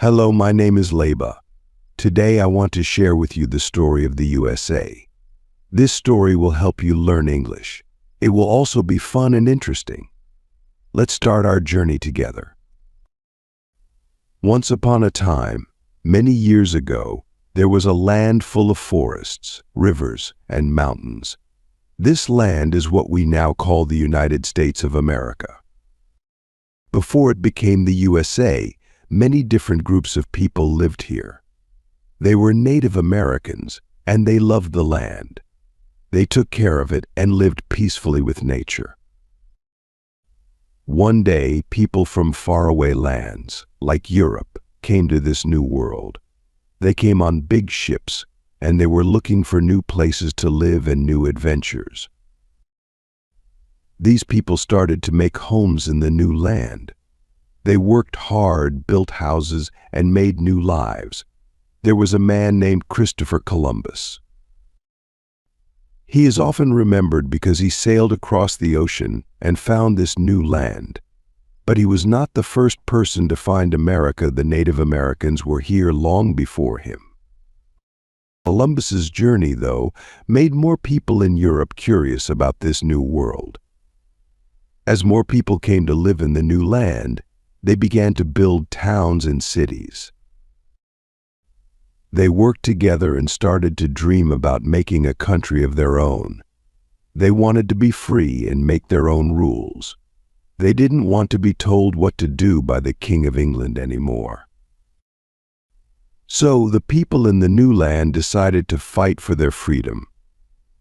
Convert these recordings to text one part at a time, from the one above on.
Hello, my name is Leba. Today I want to share with you the story of the USA. This story will help you learn English. It will also be fun and interesting. Let's start our journey together. Once upon a time, many years ago, there was a land full of forests, rivers, and mountains. This land is what we now call the United States of America. Before it became the USA, many different groups of people lived here. They were Native Americans, and they loved the land. They took care of it and lived peacefully with nature. One day, people from faraway lands, like Europe, came to this new world. They came on big ships, and they were looking for new places to live and new adventures. These people started to make homes in the new land. They worked hard, built houses, and made new lives. There was a man named Christopher Columbus. He is often remembered because he sailed across the ocean and found this new land. But he was not the first person to find America. The Native Americans were here long before him. Columbus's journey, though, made more people in Europe curious about this new world. As more people came to live in the new land, they began to build towns and cities. They worked together and started to dream about making a country of their own. They wanted to be free and make their own rules. They didn't want to be told what to do by the King of England anymore. So the people in the new land decided to fight for their freedom.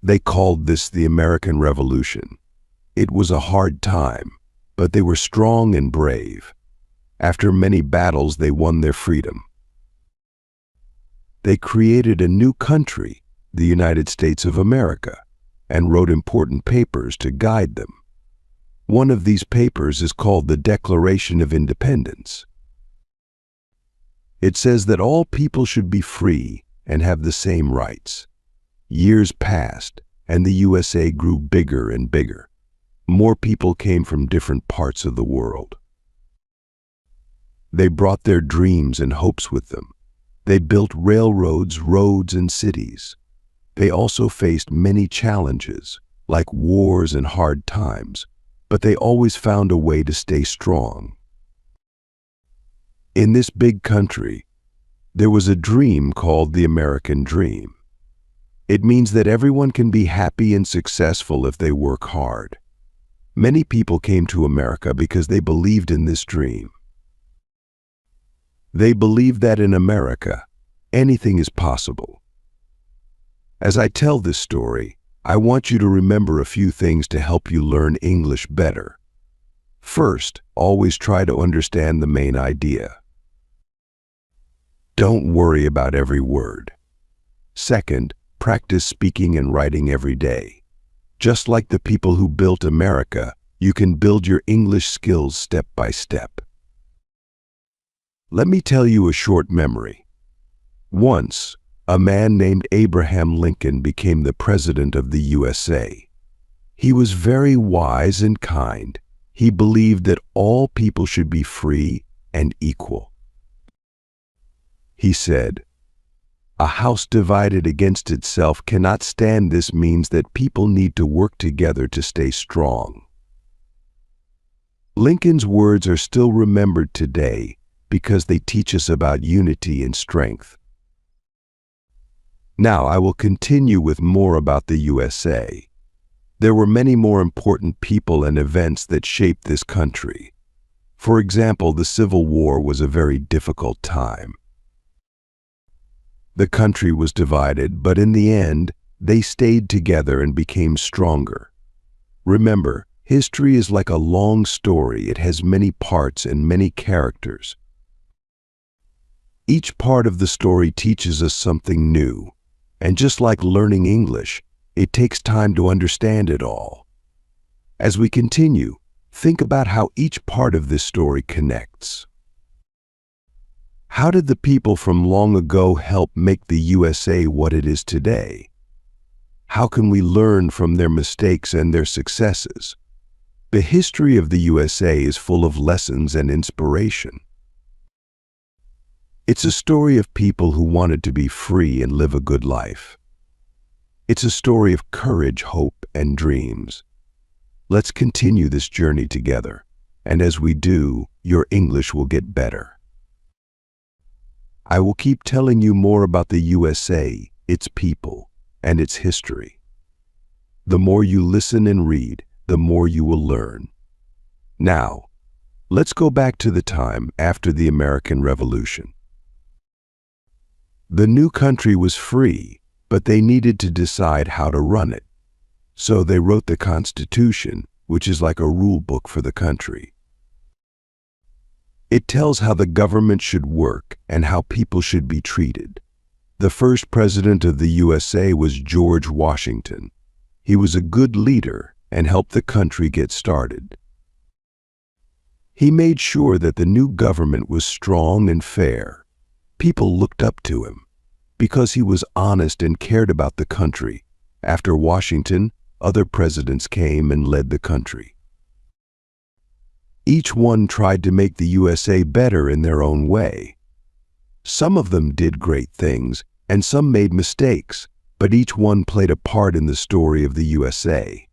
They called this the American Revolution. It was a hard time, but they were strong and brave. After many battles, they won their freedom. They created a new country, the United States of America, and wrote important papers to guide them. One of these papers is called the Declaration of Independence. It says that all people should be free and have the same rights. Years passed, and the USA grew bigger and bigger. More people came from different parts of the world. They brought their dreams and hopes with them. They built railroads, roads, and cities. They also faced many challenges, like wars and hard times, but they always found a way to stay strong. In this big country, there was a dream called the American Dream. It means that everyone can be happy and successful if they work hard. Many people came to America because they believed in this dream. They believed that in America, anything is possible. As I tell this story, I want you to remember a few things to help you learn English better. First, always try to understand the main idea. Don't worry about every word. Second, practice speaking and writing every day. Just like the people who built America, you can build your English skills step by step. Let me tell you a short memory. Once, a man named Abraham Lincoln became the president of the USA. He was very wise and kind. He believed that all people should be free and equal. He said, "A house divided against itself cannot stand." This means that people need to work together to stay strong. Lincoln's words are still remembered today because they teach us about unity and strength. Now I will continue with more about the USA. There were many more important people and events that shaped this country. For example, the Civil War was a very difficult time. The country was divided, but in the end, they stayed together and became stronger. Remember, history is like a long story. It has many parts and many characters. Each part of the story teaches us something new, and just like learning English, it takes time to understand it all. As we continue, think about how each part of this story connects. How did the people from long ago help make the USA what it is today? How can we learn from their mistakes and their successes? The history of the USA is full of lessons and inspiration. It's a story of people who wanted to be free and live a good life. It's a story of courage, hope, and dreams. Let's continue this journey together, and as we do, your English will get better. I will keep telling you more about the USA, its people, and its history. The more you listen and read, the more you will learn. Now, let's go back to the time after the American Revolution. The new country was free, but they needed to decide how to run it. So they wrote the Constitution, which is like a rule book for the country. It tells how the government should work and how people should be treated. The first president of the USA was George Washington. He was a good leader and helped the country get started. He made sure that the new government was strong and fair. People looked up to him because he was honest and cared about the country. After Washington, other presidents came and led the country. Each one tried to make the USA better in their own way. Some of them did great things, and some made mistakes, but each one played a part in the story of the USA.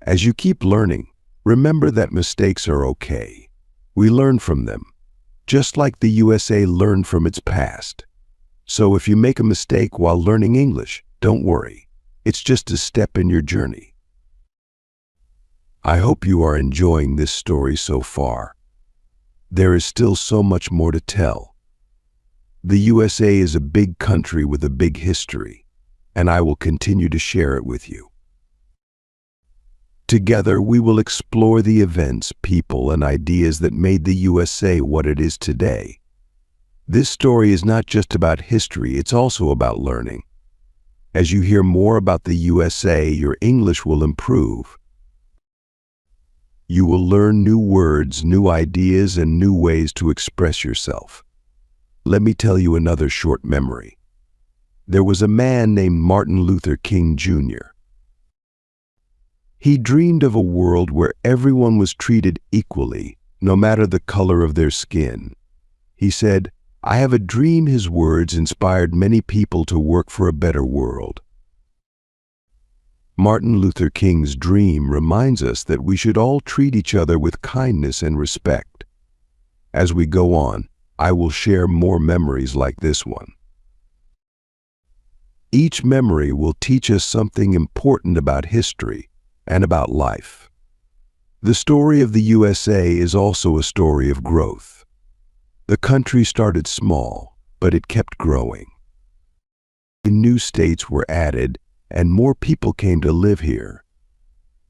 As you keep learning, remember that mistakes are okay. We learn from them, just like the USA learned from its past. So if you make a mistake while learning English, don't worry. It's just a step in your journey. I hope you are enjoying this story so far. There is still so much more to tell. The USA is a big country with a big history, and I will continue to share it with you. Together, we will explore the events, people, and ideas that made the USA what it is today. This story is not just about history, it's also about learning. As you hear more about the USA, your English will improve. You will learn new words, new ideas, and new ways to express yourself. Let me tell you another short memory. There was a man named Martin Luther King Jr. He dreamed of a world where everyone was treated equally, no matter the color of their skin. He said, "I have a dream." His words inspired many people to work for a better world. Martin Luther King's dream reminds us that we should all treat each other with kindness and respect. As we go on, I will share more memories like this one. Each memory will teach us something important about history and about life. The story of the USA is also a story of growth. The country started small, but it kept growing. New states were added, and more people came to live here.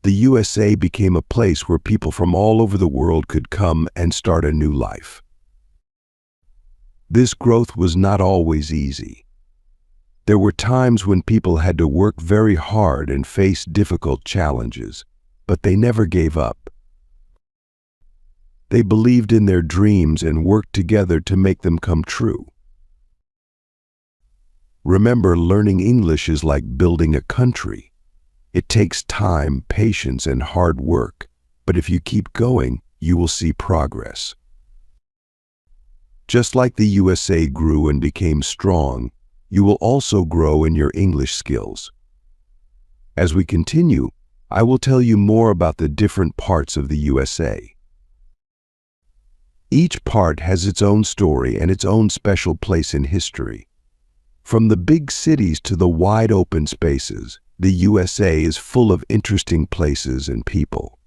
The USA became a place where people from all over the world could come and start a new life. This growth was not always easy. There were times when people had to work very hard and face difficult challenges, but they never gave up. They believed in their dreams and worked together to make them come true. Remember, learning English is like building a country. It takes time, patience, and hard work, but if you keep going, you will see progress. Just like the USA grew and became strong, you will also grow in your English skills. As we continue, I will tell you more about the different parts of the USA. Each part has its own story and its own special place in history. From the big cities to the wide open spaces, the USA is full of interesting places and people.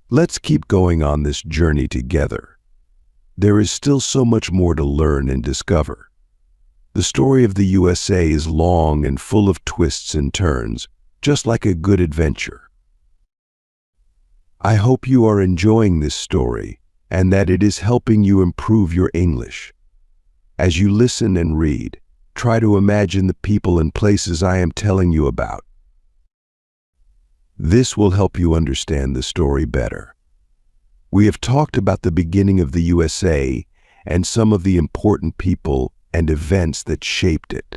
Let's keep going on this journey together. There is still so much more to learn and discover. The story of the USA is long and full of twists and turns, just like a good adventure. I hope you are enjoying this story and that it is helping you improve your English. As you listen and read, try to imagine the people and places I am telling you about. This will help you understand the story better. We have talked about the beginning of the USA and some of the important people and events that shaped it.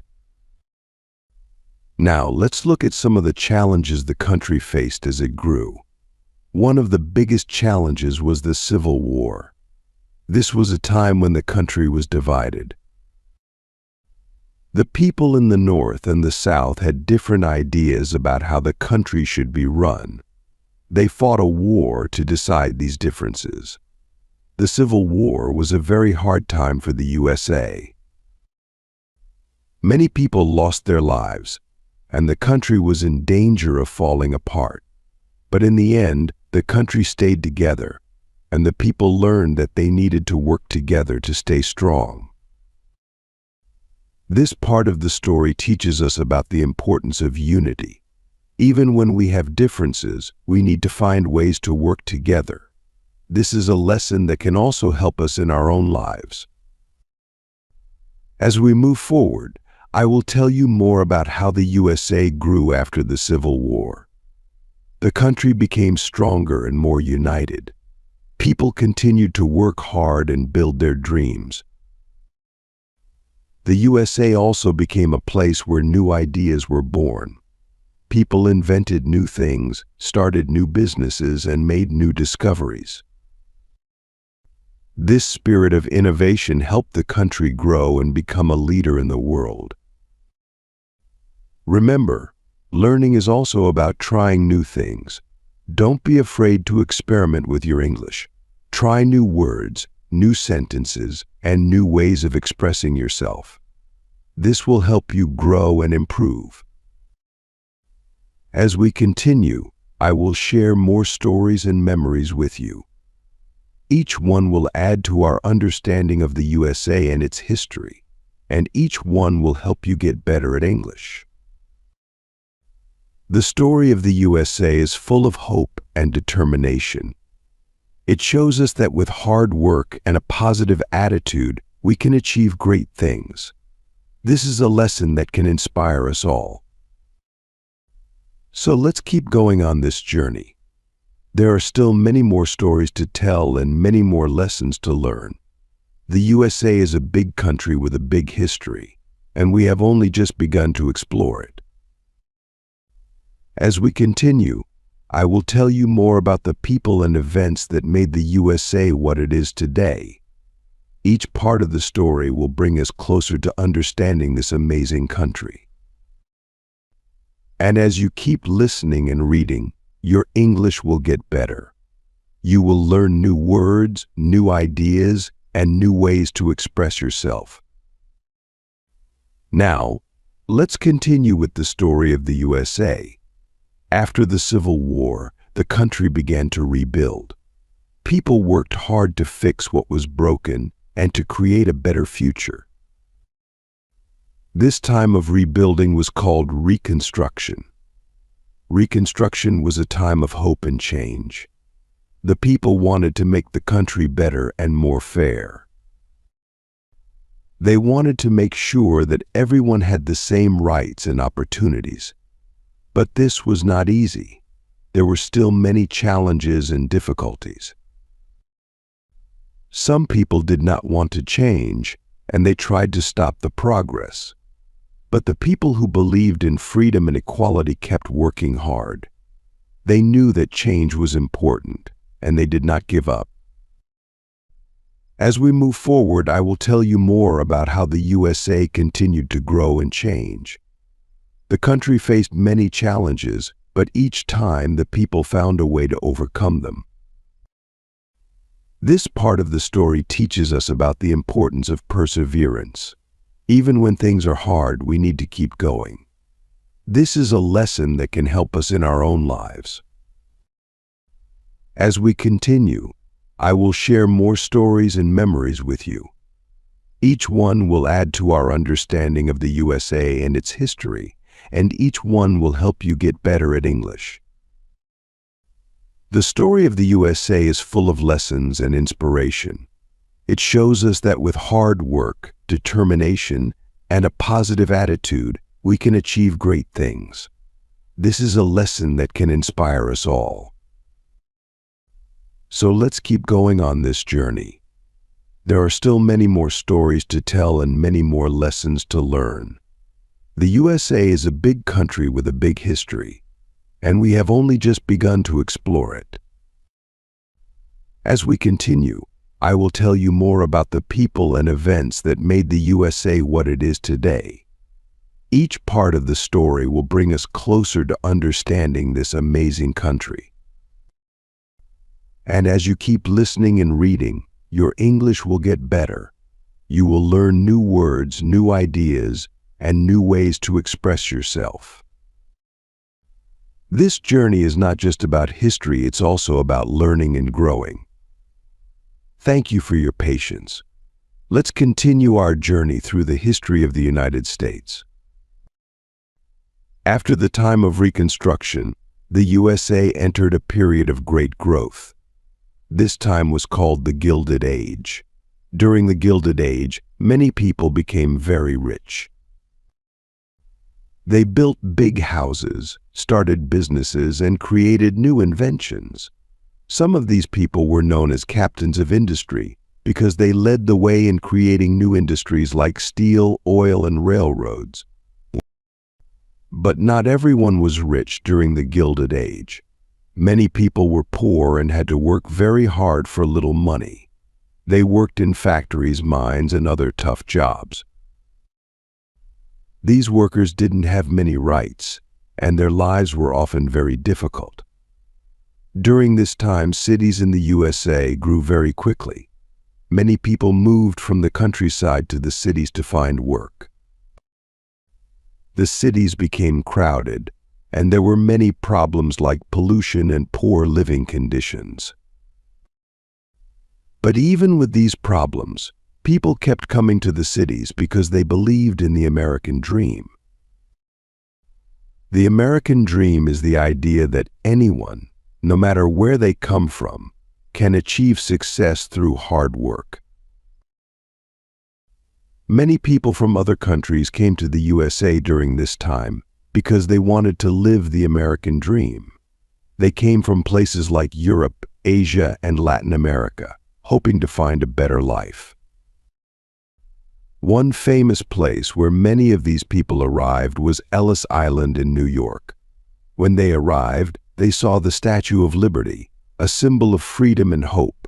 Now, let's look at some of the challenges the country faced as it grew. One of the biggest challenges was the Civil War. This was a time when the country was divided. The people in the North and the South had different ideas about how the country should be run. They fought a war to decide these differences. The Civil War was a very hard time for the USA. Many people lost their lives, and the country was in danger of falling apart. But in the end, the country stayed together, and the people learned that they needed to work together to stay strong. This part of the story teaches us about the importance of unity. Even when we have differences, we need to find ways to work together. This is a lesson that can also help us in our own lives. As we move forward, I will tell you more about how the USA grew after the Civil War. The country became stronger and more united. People continued to work hard and build their dreams. The USA also became a place where new ideas were born. People invented new things, started new businesses, and made new discoveries. This spirit of innovation helped the country grow and become a leader in the world. Remember, learning is also about trying new things. Don't be afraid to experiment with your English. Try new words, new sentences, and new ways of expressing yourself. This will help you grow and improve. As we continue, I will share more stories and memories with you. Each one will add to our understanding of the USA and its history, and each one will help you get better at English. The story of the USA is full of hope and determination. It shows us that with hard work and a positive attitude, we can achieve great things. This is a lesson that can inspire us all. So let's keep going on this journey. There are still many more stories to tell and many more lessons to learn. The USA is a big country with a big history, and we have only just begun to explore it. As we continue, I will tell you more about the people and events that made the USA what it is today. Each part of the story will bring us closer to understanding this amazing country. And as you keep listening and reading, your English will get better. You will learn new words, new ideas, and new ways to express yourself. Now, let's continue with the story of the USA. After the Civil War, the country began to rebuild. People worked hard to fix what was broken and to create a better future. This time of rebuilding was called Reconstruction. Reconstruction was a time of hope and change. The people wanted to make the country better and more fair. They wanted to make sure that everyone had the same rights and opportunities. But this was not easy. There were still many challenges and difficulties. Some people did not want to change, and they tried to stop the progress. But the people who believed in freedom and equality kept working hard. They knew that change was important, and they did not give up. As we move forward, I will tell you more about how the USA continued to grow and change. The country faced many challenges, but each time the people found a way to overcome them. This part of the story teaches us about the importance of perseverance. Even when things are hard, we need to keep going. This is a lesson that can help us in our own lives. As we continue, I will share more stories and memories with you. Each one will add to our understanding of the USA and its history, and each one will help you get better at English. The story of the USA is full of lessons and inspiration. It shows us that with hard work, determination, and a positive attitude, we can achieve great things. This is a lesson that can inspire us all. So let's keep going on this journey. There are still many more stories to tell and many more lessons to learn. The USA is a big country with a big history, and we have only just begun to explore it. As we continue, I will tell you more about the people and events that made the USA what it is today. Each part of the story will bring us closer to understanding this amazing country. And as you keep listening and reading, your English will get better. You will learn new words, new ideas, and new ways to express yourself. This journey is not just about history, it's also about learning and growing. Thank you for your patience. Let's continue our journey through the history of the United States. After the time of Reconstruction, the USA entered a period of great growth. This time was called the Gilded Age. During the Gilded Age, many people became very rich. They built big houses, started businesses, and created new inventions. Some of these people were known as captains of industry because they led the way in creating new industries like steel, oil, and railroads. But not everyone was rich during the Gilded Age. Many people were poor and had to work very hard for little money. They worked in factories, mines, and other tough jobs. These workers didn't have many rights, and their lives were often very difficult. During this time, cities in the USA grew very quickly. Many people moved from the countryside to the cities to find work. The cities became crowded, and there were many problems like pollution and poor living conditions. But even with these problems, people kept coming to the cities because they believed in the American dream. The American dream is the idea that anyone, no matter where they come from, can achieve success through hard work. Many people from other countries came to the USA during this time because they wanted to live the American dream. They came from places like Europe, Asia, and Latin America, hoping to find a better life. One famous place where many of these people arrived was Ellis Island in New York. When they arrived, they saw the Statue of Liberty, a symbol of freedom and hope.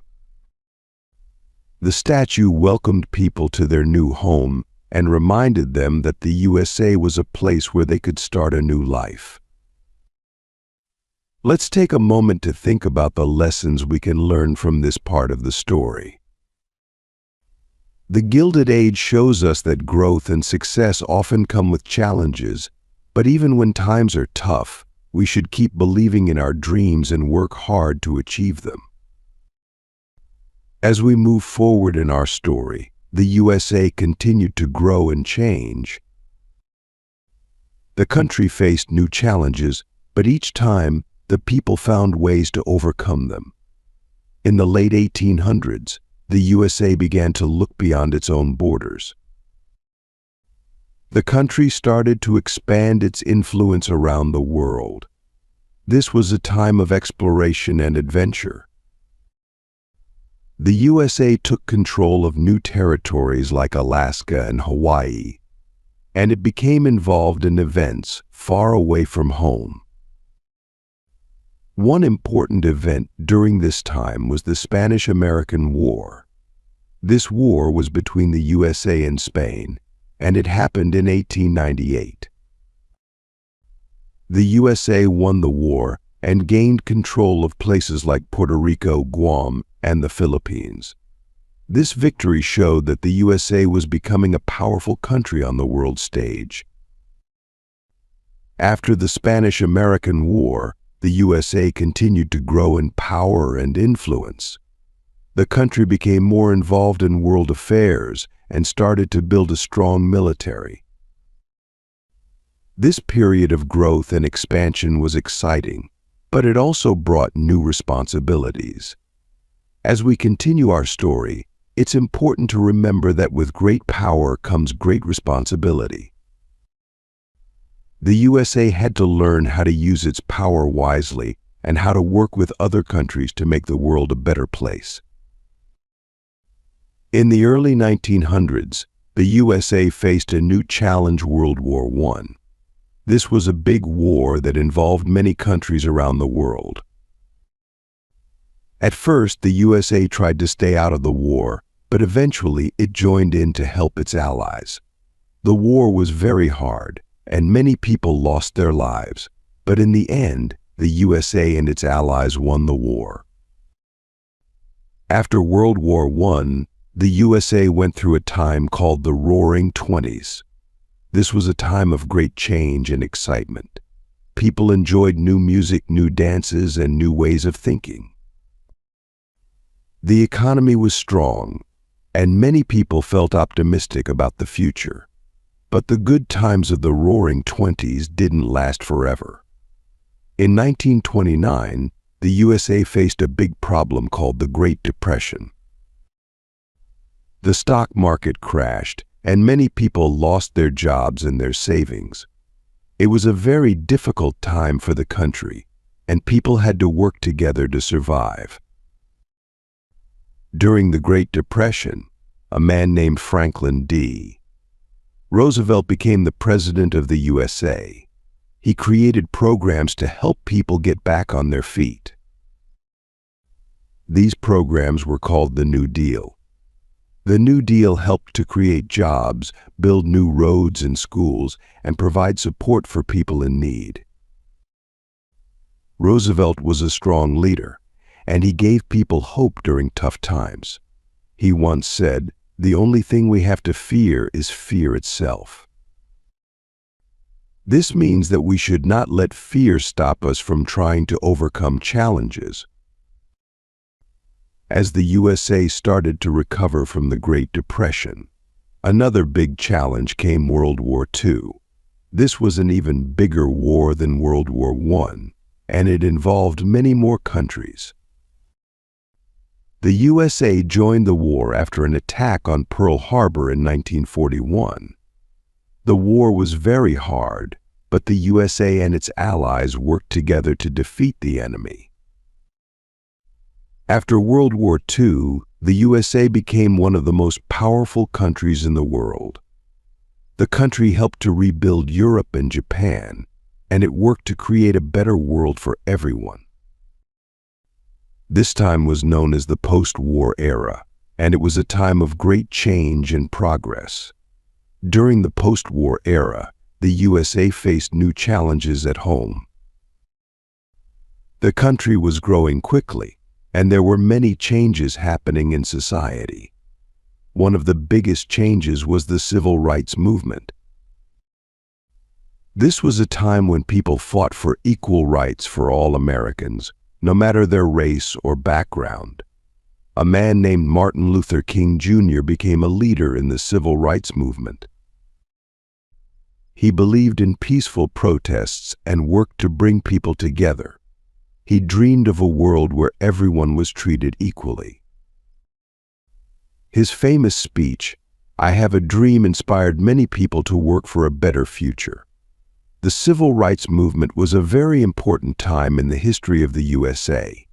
The statue welcomed people to their new home and reminded them that the USA was a place where they could start a new life. Let's take a moment to think about the lessons we can learn from this part of the story. The Gilded Age shows us that growth and success often come with challenges, but even when times are tough, we should keep believing in our dreams and work hard to achieve them. As we move forward in our story, the USA continued to grow and change. The country faced new challenges, but each time, the people found ways to overcome them. In the late 1800s, the USA began to look beyond its own borders. The country started to expand its influence around the world. This was a time of exploration and adventure. The USA took control of new territories like Alaska and Hawaii, and it became involved in events far away from home. One important event during this time was the Spanish-American War. This war was between the USA and Spain, and it happened in 1898. The USA won the war and gained control of places like Puerto Rico, Guam, and the Philippines. This victory showed that the USA was becoming a powerful country on the world stage. After the Spanish-American War, the USA continued to grow in power and influence. The country became more involved in world affairs and started to build a strong military. This period of growth and expansion was exciting, but it also brought new responsibilities. As we continue our story, it's important to remember that with great power comes great responsibility. The USA had to learn how to use its power wisely and how to work with other countries to make the world a better place. In the early 1900s, the USA faced a new challenge, World War I. This was a big war that involved many countries around the world. At first, the USA tried to stay out of the war, but eventually it joined in to help its allies. The war was very hard, and many people lost their lives, but in the end, the USA and its allies won the war. After World War I, the USA went through a time called the Roaring Twenties. This was a time of great change and excitement. People enjoyed new music, new dances, and new ways of thinking. The economy was strong, and many people felt optimistic about the future. But the good times of the Roaring Twenties didn't last forever. In 1929, the USA faced a big problem called the Great Depression. The stock market crashed, and many people lost their jobs and their savings. It was a very difficult time for the country, and people had to work together to survive. During the Great Depression, a man named Franklin D. Roosevelt became the president of the USA. He created programs to help people get back on their feet. These programs were called the New Deal. The New Deal helped to create jobs, build new roads and schools, and provide support for people in need. Roosevelt was a strong leader, and he gave people hope during tough times. He once said, "The only thing we have to fear is fear itself." This means that we should not let fear stop us from trying to overcome challenges. As the USA started to recover from the Great Depression, another big challenge came World War II. This was an even bigger war than World War I, and it involved many more countries. The USA joined the war after an attack on Pearl Harbor in 1941. The war was very hard, but the USA and its allies worked together to defeat the enemy. After World War II, the USA became one of the most powerful countries in the world. The country helped to rebuild Europe and Japan, and it worked to create a better world for everyone. This time was known as the post-war era, and it was a time of great change and progress. During the post-war era, the USA faced new challenges at home. The country was growing quickly, and there were many changes happening in society. One of the biggest changes was the civil rights movement. This was a time when people fought for equal rights for all Americans, no matter their race or background. A man named Martin Luther King Jr. became a leader in the civil rights movement. He believed in peaceful protests and worked to bring people together. He dreamed of a world where everyone was treated equally. His famous speech, "I have a dream," inspired many people to work for a better future. The civil rights movement was a very important time in the history of the USA.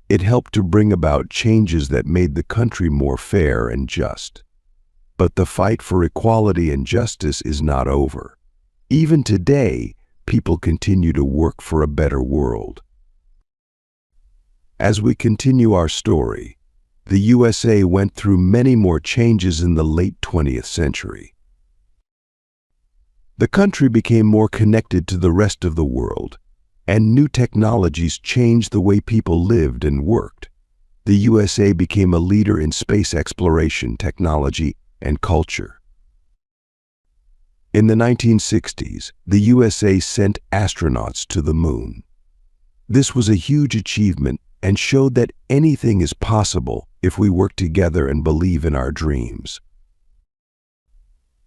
It helped to bring about changes that made the country more fair and just. But the fight for equality and justice is not over. Even today, people continue to work for a better world. As we continue our story, the USA went through many more changes in the late 20th century. The country became more connected to the rest of the world, and new technologies changed the way people lived and worked. The USA became a leader in space exploration, technology, and culture. In the 1960s, the USA sent astronauts to the moon. This was a huge achievement and showed that anything is possible if we work together and believe in our dreams.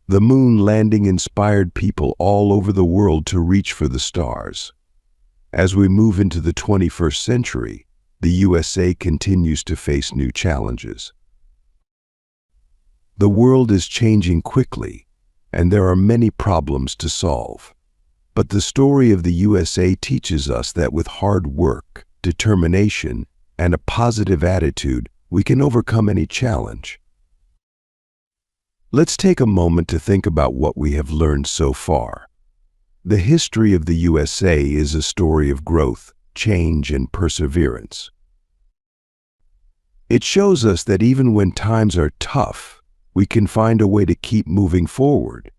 The moon landing inspired people all over the world to reach for the stars. As we move into the 21st century, the USA continues to face new challenges. The world is changing quickly, and there are many problems to solve. But the story of the USA teaches us that with hard work, determination, and a positive attitude, we can overcome any challenge. Let's take a moment to think about what we have learned so far. The history of the USA is a story of growth, change, and perseverance. It shows us that even when times are tough, we can find a way to keep moving forward.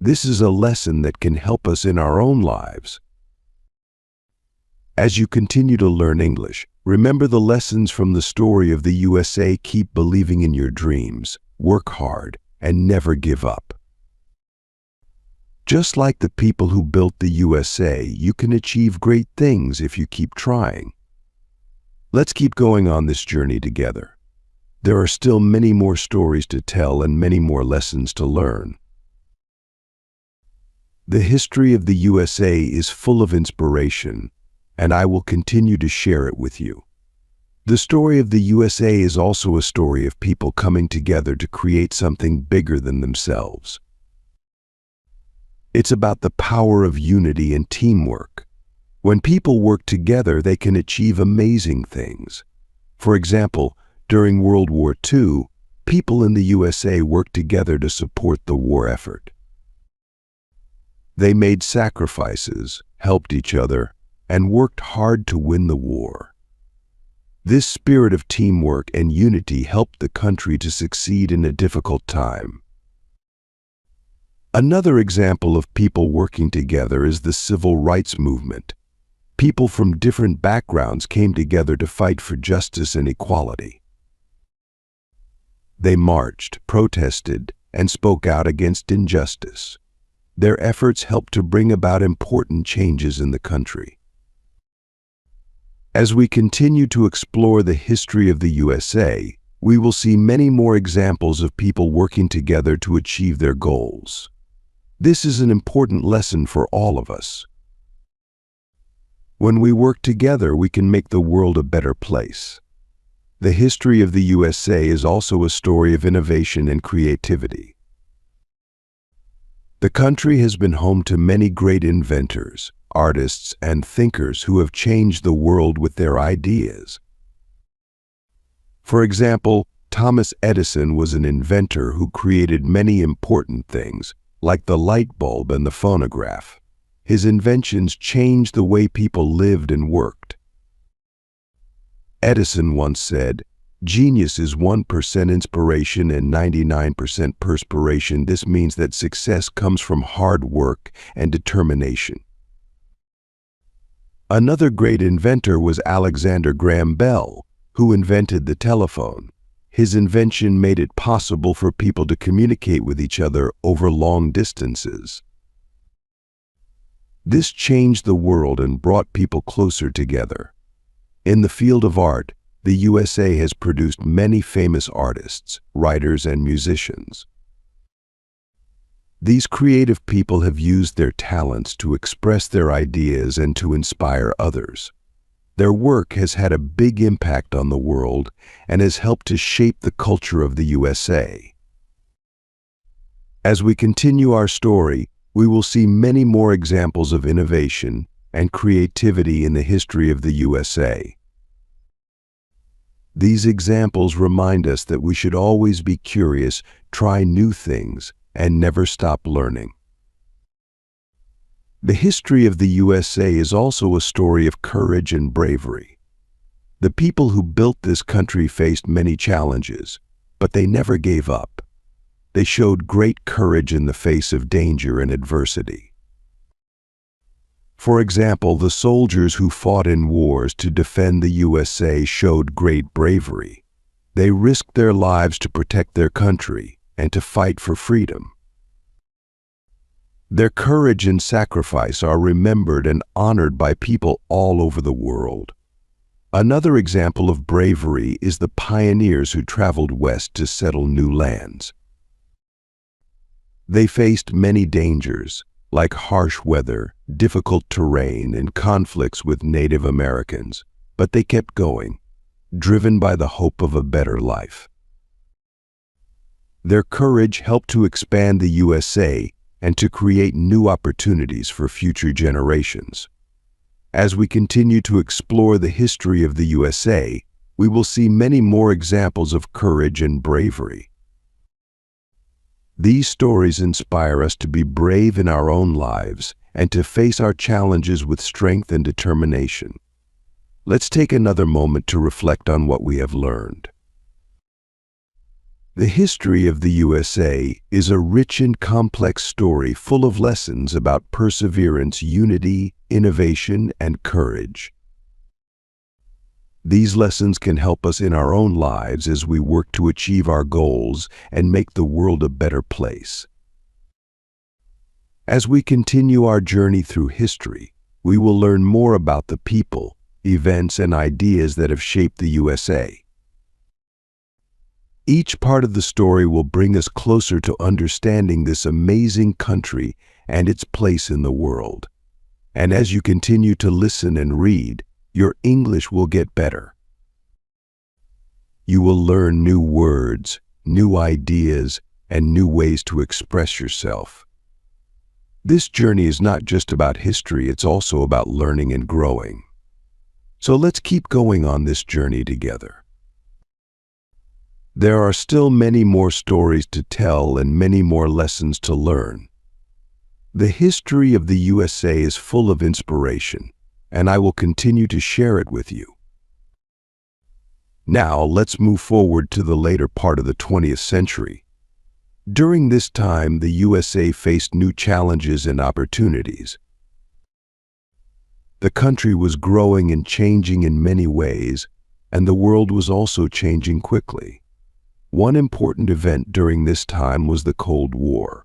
This is a lesson that can help us in our own lives. As you continue to learn English, remember the lessons from the story of the USA. Keep believing in your dreams, work hard, and never give up. Just like the people who built the USA, you can achieve great things if you keep trying. Let's keep going on this journey together. There are still many more stories to tell and many more lessons to learn. The history of the USA is full of inspiration, and I will continue to share it with you. The story of the USA is also a story of people coming together to create something bigger than themselves. It's about the power of unity and teamwork. When people work together, they can achieve amazing things. For example, during World War II, people in the USA worked together to support the war effort. They made sacrifices, helped each other, and worked hard to win the war. This spirit of teamwork and unity helped the country to succeed in a difficult time. Another example of people working together is the civil rights movement. People from different backgrounds came together to fight for justice and equality. They marched, protested, and spoke out against injustice. Their efforts helped to bring about important changes in the country. As we continue to explore the history of the USA, we will see many more examples of people working together to achieve their goals. This is an important lesson for all of us. When we work together, we can make the world a better place. The history of the USA is also a story of innovation and creativity. The country has been home to many great inventors, artists, and thinkers who have changed the world with their ideas. For example, Thomas Edison was an inventor who created many important things, like the light bulb and the phonograph. His inventions changed the way people lived and worked. Edison once said, "Genius is 1% inspiration and 99% perspiration." This means that success comes from hard work and determination. Another great inventor was Alexander Graham Bell, who invented the telephone. His invention made it possible for people to communicate with each other over long distances. This changed the world and brought people closer together. In the field of art, the USA has produced many famous artists, writers, and musicians. These creative people have used their talents to express their ideas and to inspire others. Their work has had a big impact on the world and has helped to shape the culture of the USA. As we continue our story, we will see many more examples of innovation and creativity in the history of the USA. These examples remind us that we should always be curious, try new things, and never stop learning. The history of the USA is also a story of courage and bravery. The people who built this country faced many challenges, but they never gave up. They showed great courage in the face of danger and adversity. For example, the soldiers who fought in wars to defend the USA showed great bravery. They risked their lives to protect their country and to fight for freedom. Their courage and sacrifice are remembered and honored by people all over the world. Another example of bravery is the pioneers who traveled west to settle new lands. They faced many dangers, like harsh weather, difficult terrain, and conflicts with Native Americans, but they kept going, driven by the hope of a better life. Their courage helped to expand the USA and to create new opportunities for future generations. As we continue to explore the history of the USA, we will see many more examples of courage and bravery. These stories inspire us to be brave in our own lives and to face our challenges with strength and determination. let's take another moment to reflect on what we have learned. The history of the USA is a rich and complex story full of lessons about perseverance, unity, innovation, and courage. These lessons can help us in our own lives as we work to achieve our goals and make the world a better place. As we continue our journey through history, we will learn more about the people, events, and ideas that have shaped the USA. Each part of the story will bring us closer to understanding this amazing country and its place in the world. And as you continue to listen and read, your English will get better. You will learn new words, new ideas, and new ways to express yourself. This journey is not just about history, it's also about learning and growing. So let's keep going on this journey together. There are still many more stories to tell and many more lessons to learn. The history of the USA is full of inspiration, and I will continue to share it with you. Now, let's move forward to the later part of the 20th century. During this time, the USA faced new challenges and opportunities. The country was growing and changing in many ways, and the world was also changing quickly. One important event during this time was the Cold War.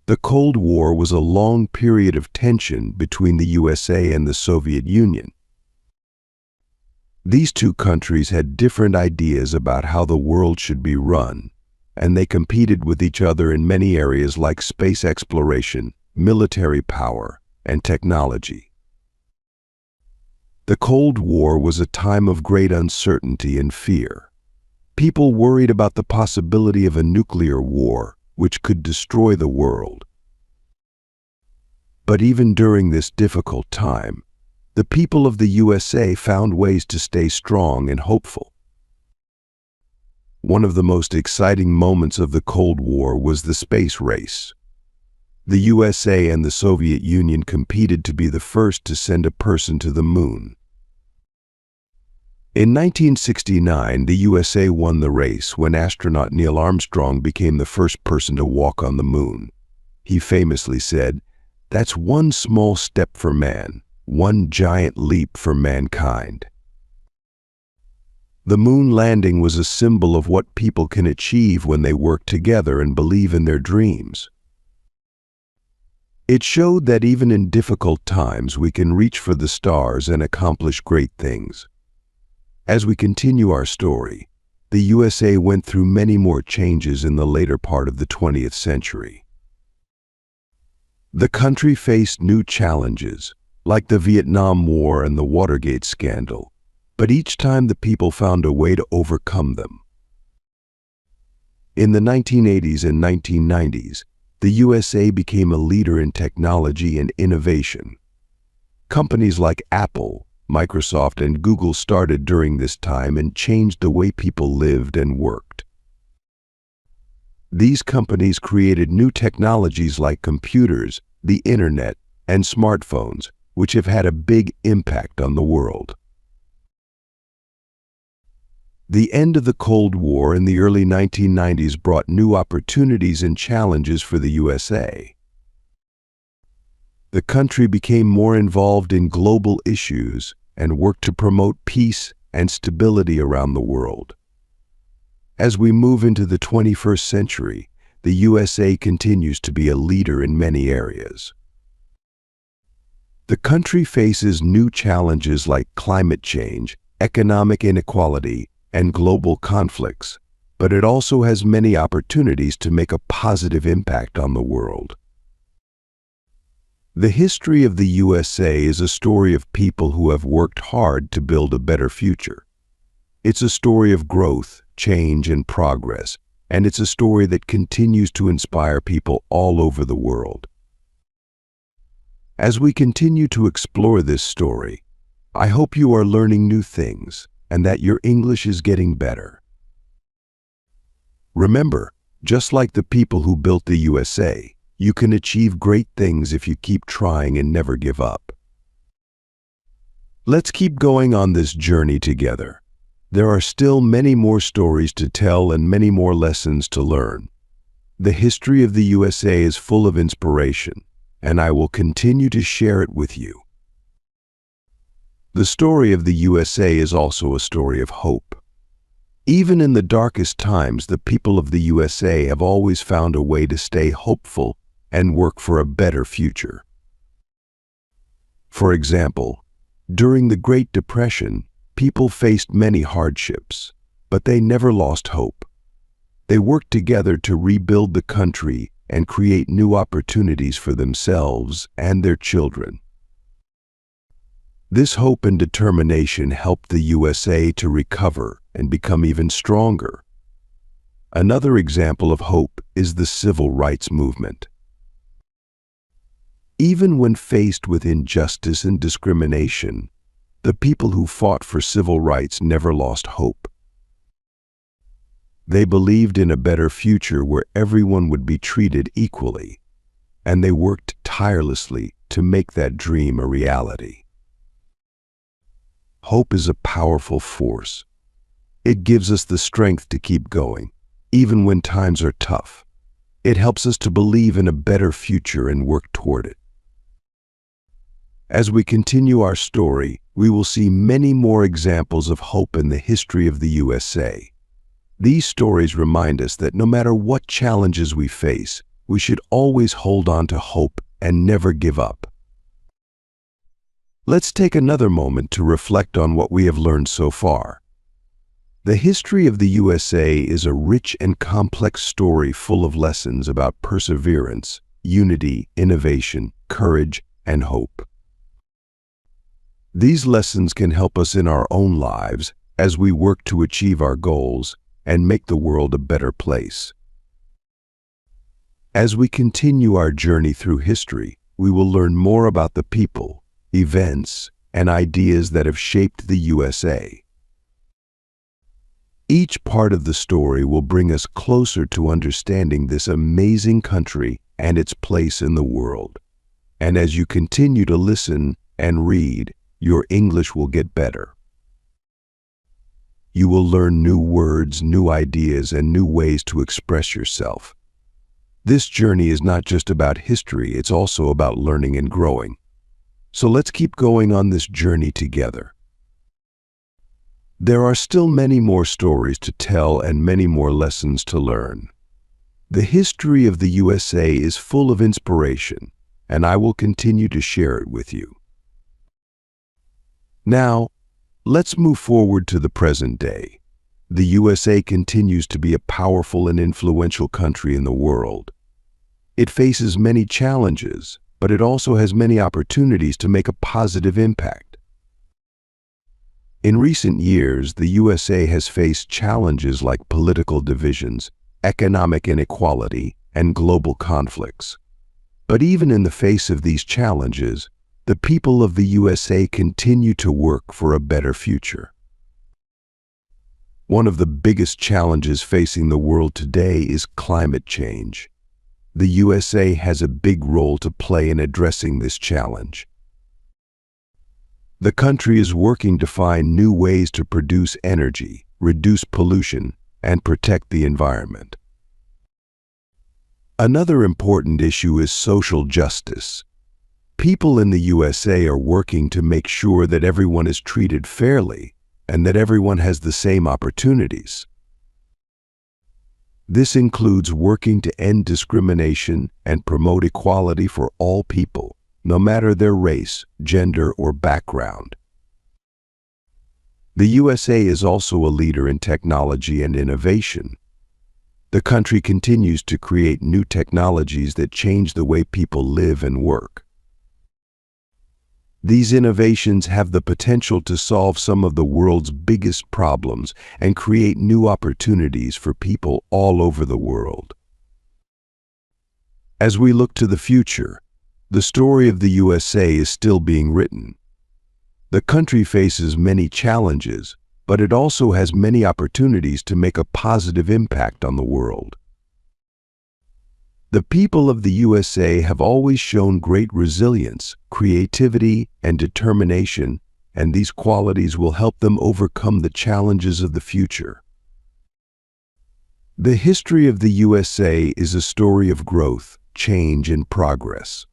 The Cold War was a long period of tension between the USA and the Soviet Union. These two countries had different ideas about how the world should be run, and they competed with each other in many areas like space exploration, military power, and technology. The Cold War was a time of great uncertainty and fear. People worried about the possibility of a nuclear war, which could destroy the world. But even during this difficult time, the people of the USA found ways to stay strong and hopeful. One of the most exciting moments of the Cold War was the space race. The USA and the Soviet Union competed to be the first to send a person to the moon. In 1969, the USA won the race when astronaut Neil Armstrong became the first person to walk on the moon. He famously said, "That's one small step for man, one giant leap for mankind." The moon landing was a symbol of what people can achieve when they work together and believe in their dreams. It showed that even in difficult times, we can reach for the stars and accomplish great things. As we continue our story, the USA went through many more changes in the later part of the 20th century. The country faced new challenges, like the Vietnam War and the Watergate scandal, but each time the people found a way to overcome them. In the 1980s and 1990s, the USA became a leader in technology and innovation. Companies like Apple, Microsoft, and Google started during this time and changed the way people lived and worked. These companies created new technologies like computers, the internet, and smartphones, which have had a big impact on the world. The end of the Cold War in the early 1990s brought new opportunities and challenges for the USA. The country became more involved in global issues and worked to promote peace and stability around the world. As we move into the 21st century, the USA continues to be a leader in many areas. The country faces new challenges like climate change, economic inequality, and global conflicts, but it also has many opportunities to make a positive impact on the world. The history of the USA is a story of people who have worked hard to build a better future. It's a story of growth, change, and progress, and it's a story that continues to inspire people all over the world. As we continue to explore this story, I hope you are learning new things and that your English is getting better. Remember, just like the people who built the USA, you can achieve great things if you keep trying and never give up. Let's keep going on this journey together. There are still many more stories to tell and many more lessons to learn. The history of the USA is full of inspiration, and I will continue to share it with you. The story of the USA is also a story of hope. Even in the darkest times, the people of the USA have always found a way to stay hopeful and work for a better future. For example, during the Great Depression, people faced many hardships, but they never lost hope. They worked together to rebuild the country and create new opportunities for themselves and their children. This hope and determination helped the USA to recover and become even stronger. Another example of hope is the civil rights movement. Even when faced with injustice and discrimination, the people who fought for civil rights never lost hope. They believed in a better future where everyone would be treated equally, and they worked tirelessly to make that dream a reality. Hope is a powerful force. It gives us the strength to keep going, even when times are tough. It helps us to believe in a better future and work toward it. As we continue our story, we will see many more examples of hope in the history of the USA. These stories remind us that no matter what challenges we face, we should always hold on to hope and never give up. Let's take another moment to reflect on what we have learned so far. The history of the USA is a rich and complex story full of lessons about perseverance, unity, innovation, courage, and hope. These lessons can help us in our own lives as we work to achieve our goals and make the world a better place. As we continue our journey through history, we will learn more about the people, events, and ideas that have shaped the USA. Each part of the story will bring us closer to understanding this amazing country and its place in the world. And as you continue to listen and read, your English will get better. You will learn new words, new ideas, and new ways to express yourself. This journey is not just about history, it's also about learning and growing. So let's keep going on this journey together. There are still many more stories to tell and many more lessons to learn. The history of the USA is full of inspiration, and I will continue to share it with you. Now, let's move forward to the present day. The USA continues to be a powerful and influential country in the world. It faces many challenges, but it also has many opportunities to make a positive impact. In recent years, the USA has faced challenges like political divisions, economic inequality, and global conflicts. But even in the face of these challenges, the people of the USA continue to work for a better future. One of the biggest challenges facing the world today is climate change. The USA has a big role to play in addressing this challenge. The country is working to find new ways to produce energy, reduce pollution, and protect the environment. Another important issue is social justice. People in the USA are working to make sure that everyone is treated fairly and that everyone has the same opportunities. This includes working to end discrimination and promote equality for all people, no matter their race, gender, or background. The USA is also a leader in technology and innovation. The country continues to create new technologies that change the way people live and work. These innovations have the potential to solve some of the world's biggest problems and create new opportunities for people all over the world. As we look to the future, the story of the USA is still being written. The country faces many challenges, but it also has many opportunities to make a positive impact on the world. The people of the USA have always shown great resilience, creativity, and determination and these qualities will help them overcome the challenges of the future. The history of the USA is a story of growth, change, and progress.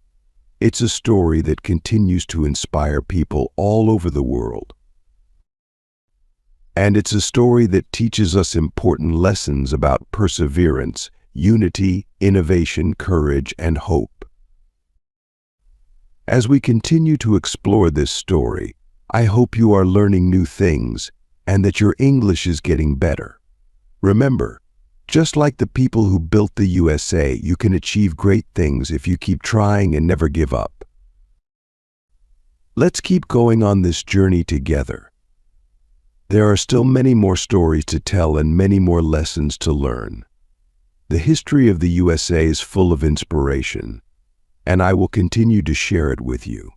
It's a story that continues to inspire people all over the world. And it's a story that teaches us important lessons about perseverance, unity, innovation, courage, and hope. As we continue to explore this story, I hope you are learning new things and that your English is getting better. Remember, just like the people who built the USA, you can achieve great things if you keep trying and never give up. Let's keep going on this journey together. There are still many more stories to tell and many more lessons to learn. The history of the USA is full of inspiration, and I will continue to share it with you.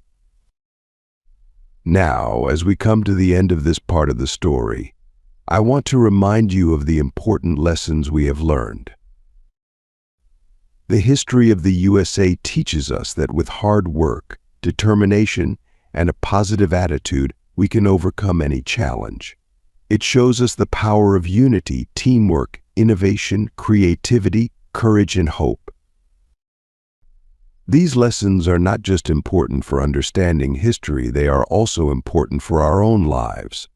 Now, as we come to the end of this part of the story, I want to remind you of the important lessons we have learned. The history of the USA teaches us that with hard work, determination, and a positive attitude, we can overcome any challenge. It shows us the power of unity, teamwork, innovation, creativity, courage, and hope. These lessons are not just important for understanding history, they are also important for our own lives.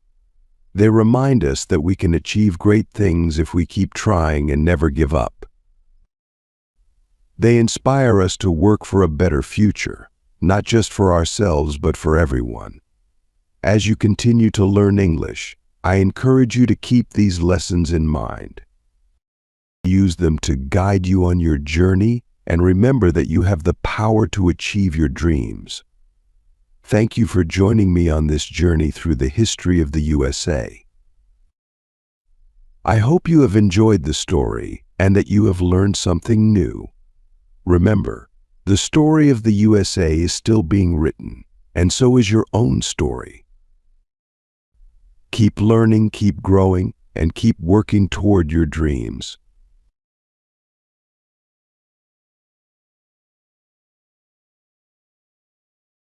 They remind us that we can achieve great things if we keep trying and never give up. They inspire us to work for a better future, not just for ourselves but for everyone. As you continue to learn English, I encourage you to keep these lessons in mind. Use them to guide you on your journey, and remember that you have the power to achieve your dreams. Thank you for joining me on this journey through the history of the USA. I hope you have enjoyed the story and that you have learned something new. Remember, the story of the USA is still being written, and so is your own story. Keep learning, keep growing, and keep working toward your dreams.